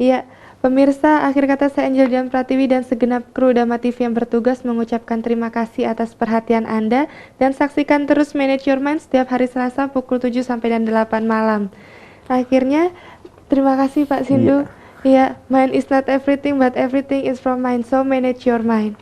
Iya, pemirsa, akhir kata saya Angel Dian Pratiwi dan segenap kru Dhamma TV yang bertugas mengucapkan terima kasih atas perhatian Anda dan saksikan terus Manage Your Mind setiap hari Selasa pukul 7 sampai dan 8 malam. Akhirnya, terima kasih Pak Sindu. Iya, mind is not everything but everything is from mind, so manage your mind.